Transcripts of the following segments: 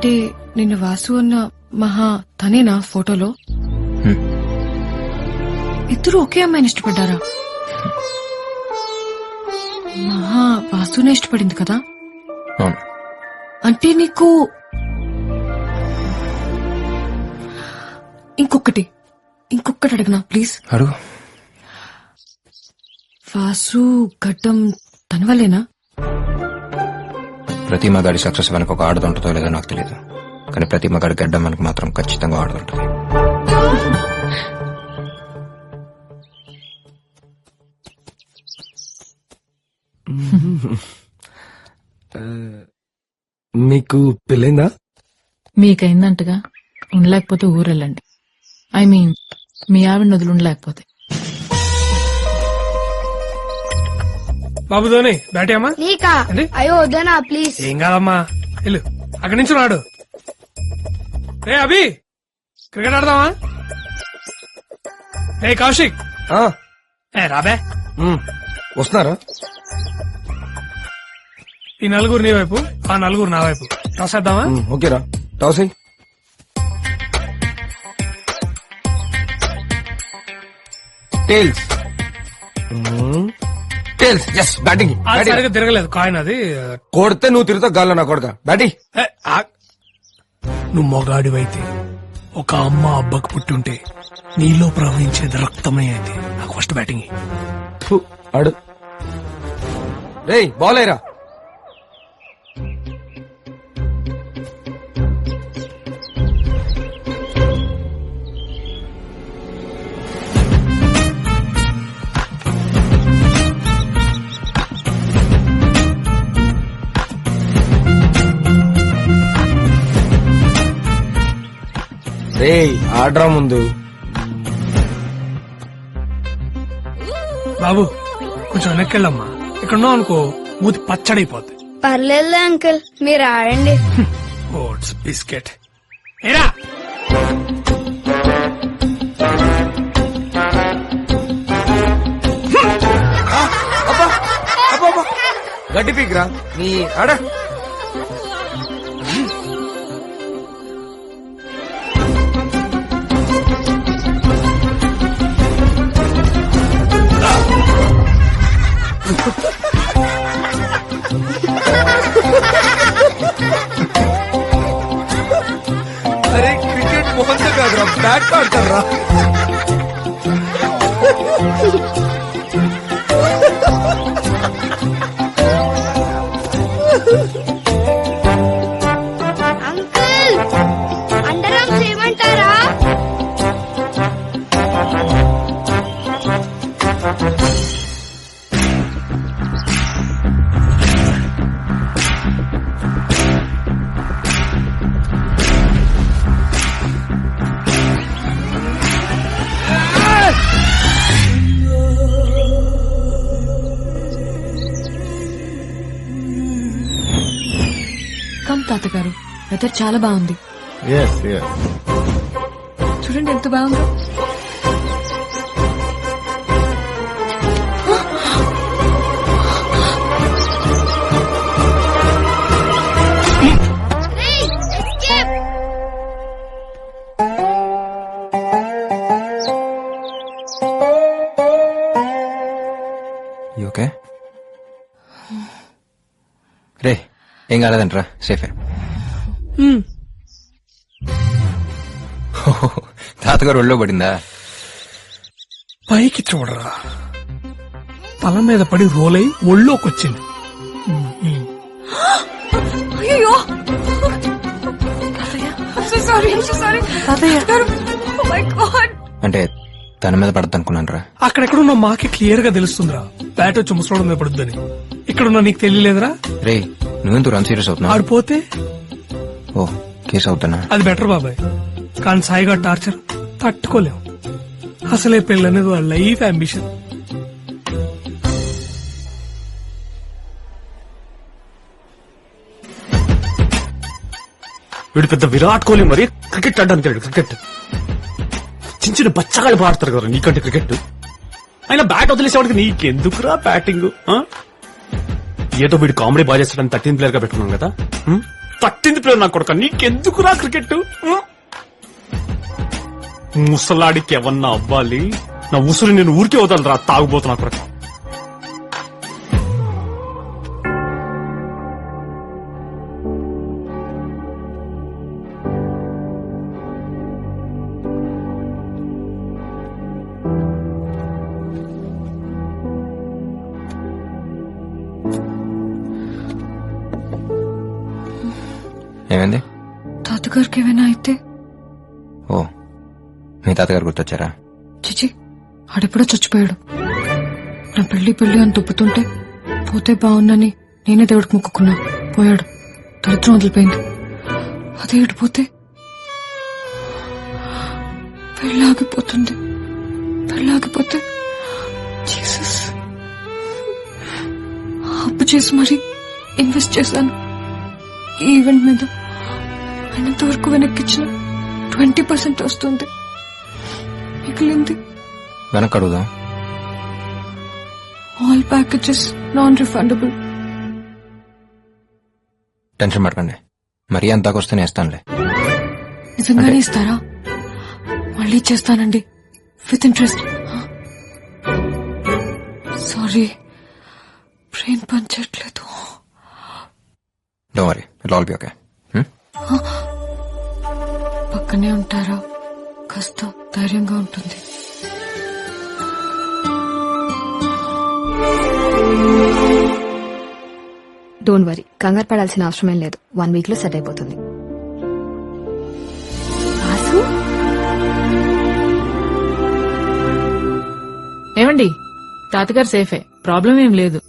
అంటే నిన్న వాసు అన్న మహా తనేనా ఫోటోలో? ఇద్దరు ఒకే అమ్మాయిని ఇష్టపడ్డారా? మహా వాసునే ఇష్టపడింది కదా? అవును. అంటే నీకు ఇంకొకటి అడగనా ప్లీజ్? అడుగు. వాసు గడ్డం తన వల్లేనా? ప్రతి మగాడి సక్సెస్ వెనక ఒక ఆడదుంటుందో లేదో నాకు తెలియదు, కానీ ప్రతి మగాడి గడ్డం వెనక మాత్రం ఖచ్చితంగా ఆడదుంటుంది. మీకు పెళ్ళైందా? మీకైందంటగా. ఉండలేకపోతే ఊరెళ్ళండి. ఐ మీన్ మీ ఆవిడ నదులు ఉండలేకపోతే. బాబు ధోని బ్యాట్ అమ్మా. నీకా? అయ్యో వద్దనా ప్లీజ్. ఏం కాదమ్మా, వెళ్ళు అక్కడి నుంచి రాడు. రే అభి, క్రికెట్ ఆడదామా? రే కౌశిక్, రాబే. వస్తున్నారా? ఈ నలుగురు నీ వైపు, ఆ నలుగురు నా వైపు. టాస్ వేద్దామా? ఓకేరా, టాస్ అయ్యి. టేల్స్. టేల్స్. Yes, batting. అది సరిగ్గా తిరగలేదు కాయిన్, అది కొడితే నువ్వు తిరుగుతావు గాల్లో నా కొడక. బ్యాటింగ్. నువ్వు మొగాడివైతే ఒక అమ్మ అబ్బకు పుట్టుంటే నీలో ప్రవహించేది రక్తమే అయితే నాకు ఫస్ట్ బ్యాటింగ్. ఆడు. రేయ్ బాల్ అయ్యరా. రేయ్ ఆడ్రా ముందు. బాబు కొంచెం వెనక్కి వెళ్ళమ్మా, ఇక్కడ ఉన్నావు అనుకో మూతి పచ్చడైపోద్ది. పర్లేదు అంకుల్, మీరు ఆడండి. Oats biscuit. ఏరా గడ్డి పీక్రా నీ ఆడ. అరే క్రికెట్ మొహంతో కాదురా, బ్యాట్ ఆడతారా. అంకుల్ అండర్ ఆర్మ్స్ చేయమంటారా? కమ్ తాతగారు, వెదర్ చాలా బాగుంది. చూడండి ఎంత బాగుందో. ఓకే రే, ఏం కాలేదంటరా, సేఫే. తాతగారు ఒళ్ళో పడిందా? పైకి చూడరా, తల మీద పడి రోల్ అయి ఒళ్ళోకొచ్చింది. అయ్యో అంటే తన మీద పడద్దు అనుకున్నాను రా. అక్కడెక్కడున్న మాకే క్లియర్ గా తెలుస్తుందిరా, బ్యాట్ వచ్చి ముసలోడం మీద పడుద్దని. ఇక్కడున్న నీకు తెలియలేదురా? రే నువ్వెందుకు రన్ సీరియస్ అవుతున్నావు? ఆడిపోతే ఓ కేసు అవుతున్నా. అది బెటర్ బాబాయ్, కానీ సాయిగా టార్చర్ తట్టుకోలేం. అసలే పెళ్ళనేది వాళ్ళ లైఫ్ అంబిషన్. వీడు పెద్ద విరాట్ కోహ్లీ మరి క్రికెట్ ఆడడానికి వెళ్ళాడు. క్రికెట్ చిన్న చిన్న బచ్చగాళ్ళు పాడతారు కదా నీకంటే క్రికెట్. అయినా బ్యాట్ వదిలేసేవాడికి నీకెందుకురా బ్యాటింగ్? ఏదో వీడు కామెడీ బాగా చేస్తాడని 13th ప్లేయర్ గా పెట్టుకున్నాం కదా. పట్టింది పిల్లలు నా కొడుక, నీకెందుకురా క్రికెట్? ముసలాడికి ఎవన్నా అవ్వాలి, నా ఉసురు నేను ఊరికే వదలరా తాగుబోతున్నా కొడుక. ఏమైంది? తాతగారికి ఏమైనా అయితే? ఓ, మీ తాతగారు గుర్తొచ్చారా? చిచి, ఆడెప్పుడో చచ్చిపోయాడు. నా పెళ్లి అని తుప్పుతుంటే పోతే బాగుందని నేనే దేవుడికి మొక్కుకున్నా. పోయాడు, దరిద్రం వదిలిపోయింది. అదే ఇడిపోతే పెళ్ళాగిపోతే జీసస్, అప్పు చేసి మరీ ఇన్వెస్ట్ చేశాను ఈ ఈవెంట్ మీద. అయినంతవరకు వెనక్కిచ్చిన 20% వస్తుంది, మిగిలింది వెనక్కి అడుగుదాం. All packages non refundable. Tension పడకండి, మరీ అంతాకొస్తే నేస్తానులే. నిజంగానే ఇస్తారా? మళ్ళీ చేస్తానండి, విత్ ఇంట్రెస్ట్. సారీ, బ్రెయిన్ పనిచేయట్లేదు. Don't worry, it all be okay. పక్కనే ఉంటారా? కాస్త ధైర్యంగా ఉంటుంది. డోంట్ వరీ, కంగారు పడాల్సిన అవసరమేం లేదు. 1 week లో సెట్ అయిపోతుంది. వాసు, ఏమండి, తాతగారు సేఫే, ప్రాబ్లం ఏం లేదు.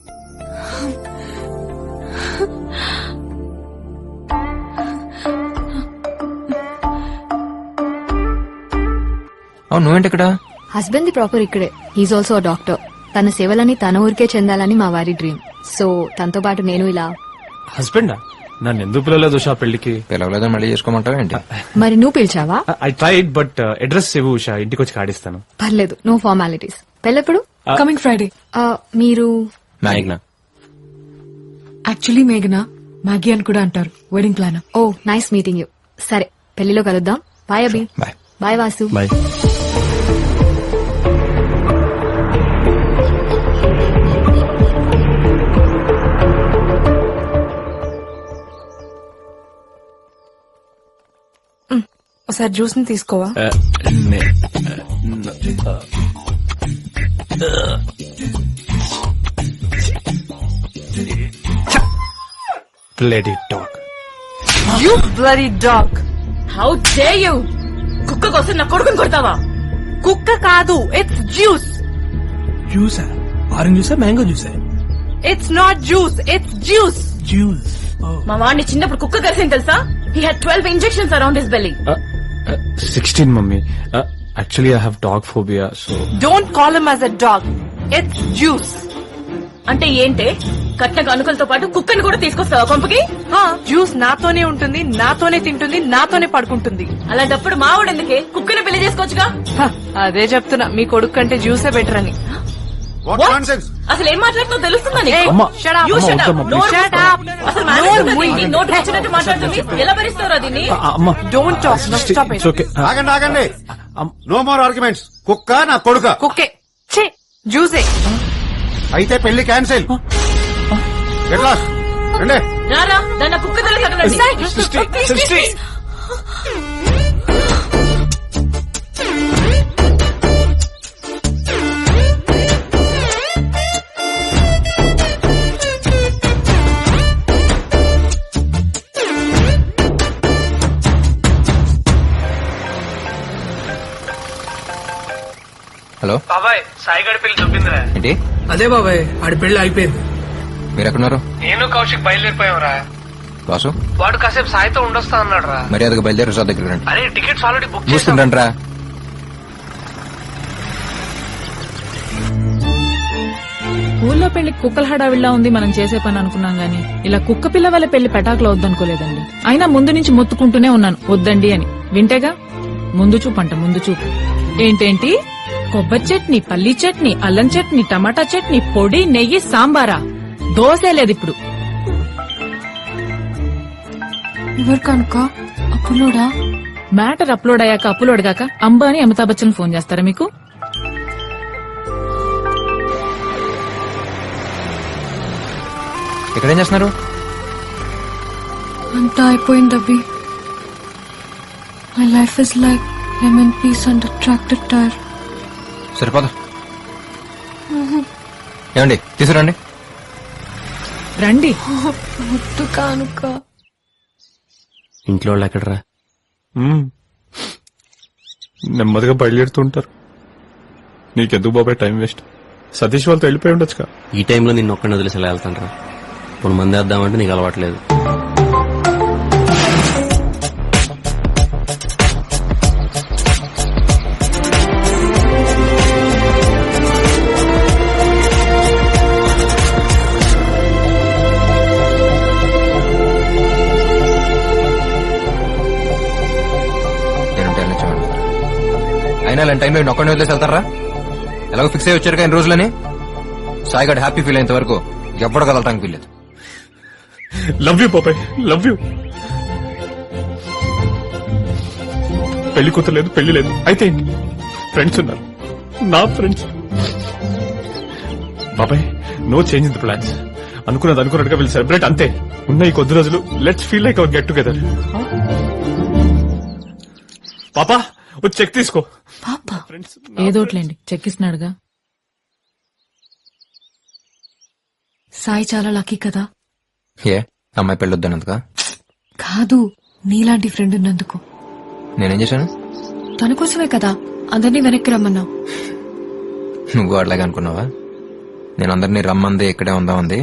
అవును, నువ్వేంటి ఇక్కడ? హస్బెండ్ ది ప్రాపర్ ఇక్కడే. He's also a doctor. తన సేవలని తన ఊరికే చెందాలని మా వారి డ్రీమ్. సో తనతో పాటు నేను ఇలా. హస్బెండా? నన్ను ఎందుకు పిలవలేదు ఉషా పెళ్లికి? పిలవలేదని మళ్ళీ చేసుకోమంటావా ఏంటి? మరి నువ్వు పిలిచావా? ఐ ట్రైడ్, బట్ అడ్రస్ ఇవ్వు ఉషా, ఇంటికి వచ్చి కాడిస్తాను. పర్లేదు, నో ఫార్మాలిటీస్. పెళ్ళెప్పుడు? Coming Friday. మీరు? మేఘ్నా. యాక్చువల్లీ మేఘనా మ్యాగీ అని కూడా అంటారు. Wedding plan. Oh, nice meeting you. సరే, పెళ్లిలో కలుద్దాం. Bye Abhi. Bye. Bye Vasu. Bye. ఒకసారి జ్యూస్ ని తీసుకోవా? Bloody dog. You bloody dog. How dare you! కుక్క కోసం నా కొడుకుని కొడతావా? కుక్క కాదు, ఇట్స్ జ్యూస్. జ్యూసా? ఆరెంజ్ జ్యూసా, మ్యాంగో జ్యూసా? It's not juice, it's juice. Juice. మా వాడిని చిన్నప్పుడు కుక్క కరిసింది తెలుసా? He had 12 injections around his belly. 16, mummy. Actually, I have dog phobia, so. Don't call him as a dog. It's juice. అంటే ఏంటే? కట్న కానుకలతో పాటు కుక్కని కూడా తీసుకొస్తావా కొంపకి? జ్యూస్ నాతోనే ఉంటుంది, నాతోనే తింటుంది, నాతోనే పడుకుంటుంది. అలాంటప్పుడు మావాడు ఎందుకే? కుక్కని పెళ్లి చేసుకోవచ్చుగా. అదే చెప్తున్నా, మీ కొడుకు కంటే జ్యూసే బెటర్ అని. అసలు ఏం మాట్లాడుతుందో తెలుస్తుందా నీకు? అమ్మా, Shut up. You shut up. అమ్మా, నోరు Shut మూసుకో. up. అసలు మేనేజర్ కదా దీన్ని? నోటు వచ్చినట్టు మాట్లాడుతుంది. ఎలా భరిస్తారో దీన్ని? అమ్మా. Don't talk. No, stop it. It's okay. ఆగండి ఆగండి, నో మోర్ ఆర్గ్యుమెంట్స్. కుక్క నా కొడుక కుక్కే. ఛే, జ్యూసే. అయితే పెళ్లి క్యాన్సిల్. ఎట్లా రండి. రారా, దాన్ని కుక్క తల్లి కట్టండి. సృష్టి. హలో బాబాయ్, సాయిగడి పెళ్లి దొబ్బిందిరా. ఏంటి? అదే బాబాయ్, ఆడి పెళ్లి అయిపోయింది. మీరు ఎక్కడున్నారు? నేను కౌశిక్ బయలుదేరిపోయావురా. బాసు వాడు కాసేపు సాయితో ఉండొస్తా అన్నాడు రా. మర్యాదగా బయలుదేరి రిసార్ట్ దగ్గర రండి. అరే, టికెట్స్ ఆల్రెడీ బుక్ చేసాం. చూసుకుంటాను రా. ఊళ్ళో పెళ్లి కుక్కల హడావిడిలా ఉంది మనం చేసే పని అనుకున్నాం గానీ ఇలా కుక్క పిల్ల వల్ల పెళ్లి పెటాకులో వద్దనుకోలేదండి. అయినా ముందు నుంచి మొత్తుకుంటూనే ఉన్నాను వద్దండి అని. వింటేగా ముందు చూపు అంట, ముందు చూపు. ఏంటేంటి? కొబ్బరి చట్నీ, పల్లీ చట్నీ, అల్లం చట్నీ, టమాటా చట్నీ, పొడి, నెయ్యి, సాంబారా? దోశే లేదు ఇప్పుడు. ఎవరు కనుక అప్పులోడా? మ్యాటర్ అప్లోడ్ అయ్యాక అప్లోడ్ గాక అంబానీ అమితాబ్ బచ్చన్ ఫోన్ చేస్తారా మీకు? ఇక్కడేం చేస్తున్నారు? అంతా అయిపోయింది అవి. My life is like lemon piece and tractor tyre. సరిపోదా? ఏమండి తీసుకురండి. రండి. ముద్దు కానుక. ఇంట్లో వాళ్ళు ఎక్కడరా? నెమ్మదిగా బయలుదేరుతుంటారు. నీకెందుకు బాబాయ్ టైం వేస్ట్? సతీష్ వాళ్ళతో వెళ్ళిపోయి ఉండొచ్చుగా. ఈ టైంలో నిన్ను ఒక్కడిని వదిలేసి ఎలా వెళ్తాను? కొన్ని మంది వేద్దామంటే నీకు అలవాట్లేదు. అయినా ఇలాంటి టైంలో ఒక్కడిని వదిలేసి వెళ్తారా? ఎలాగో ఫిక్స్ అయ్యి వచ్చారు కానీ రోజులని సాయిగడ్ హ్యాపీ ఫీల్ అయ్యేంత వరకు ఎవ్వడు కదలటానికి వీల్లేదు. లవ్ యూ బాబాయ్, లవ్ యూ. పెళ్లి కూతురు లేదు, పెళ్లి లేదు, అయితే ఫ్రెండ్స్ ఉన్నారు, నా ఫ్రెండ్స్. బాబాయ్ no change in the plans. అనుకున్నది అనుకున్నట్టుగా వీళ్ళు సెలబ్రేట్ అంతే. ఉన్న ఈ కొద్ది రోజులు let's feel like our get together. పాపా వచ్చి చెక్ తీసుకో. పాపా ఫ్రెండ్స్ ఏదోట్లేండి, చెక్కిస్తున్నాడుగా. సాయి చాలా లక్కీ కదా. ఏ అమ్మాయి పెళ్ళొద్దనందుకా? కాదు, నీలాంటి ఫ్రెండ్ ఉన్నందుకు. నేనేం చేశాను? తన కోసమే కదా అందరినీ వెనక్కి రమ్మన్నావు. నువ్వు అట్లాగే అనుకున్నావా? నేను అందరినీ రమ్మంది ఇక్కడే ఉందామంది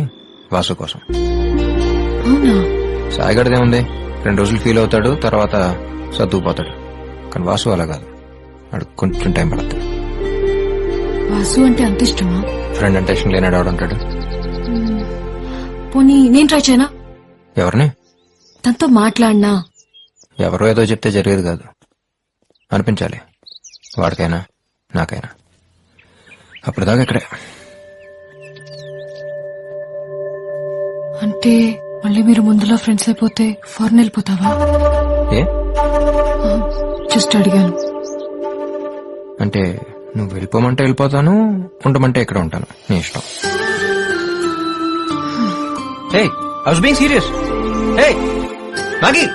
వాసు కోసం. అవునా? సాయిగడదే ఉంది, 2 రోజులు ఫీల్ అవుతాడు, తర్వాత సర్దుకుపోతాడు. కానీ వాసు అలా కాదు, వాడు కొంచెం టైం పడుతుంది. వాసు అంటే అంత ఇష్టమా? ఫ్రెండ్ అంటే ఇష్టం లేనాడు ఆడుంటాడు. పోనీ నేను ట్రై చేయనా? ఎవరిని? తనతో మాట్లాడినా. ఎవరో ఏదో చెప్తే జరిగేది కాదు, అనిపించాలి వాడికైనా నాకైనా. అప్పుడు దాకా ఇక్కడే. అంటే మళ్ళీ మీరు ముందులో ఫ్రెండ్స్ అయిపోతే ఫారెన్ వెళ్ళిపోతావా? ఏ జస్ట్ అడిగాను. అంటే నువ్వు వెళ్ళిపోమంటే వెళ్ళిపోతాను, ఉండమంటే ఇక్కడ ఉంటాను, నీ ఇష్టం. Hey, I was being serious. Hey, Maggie.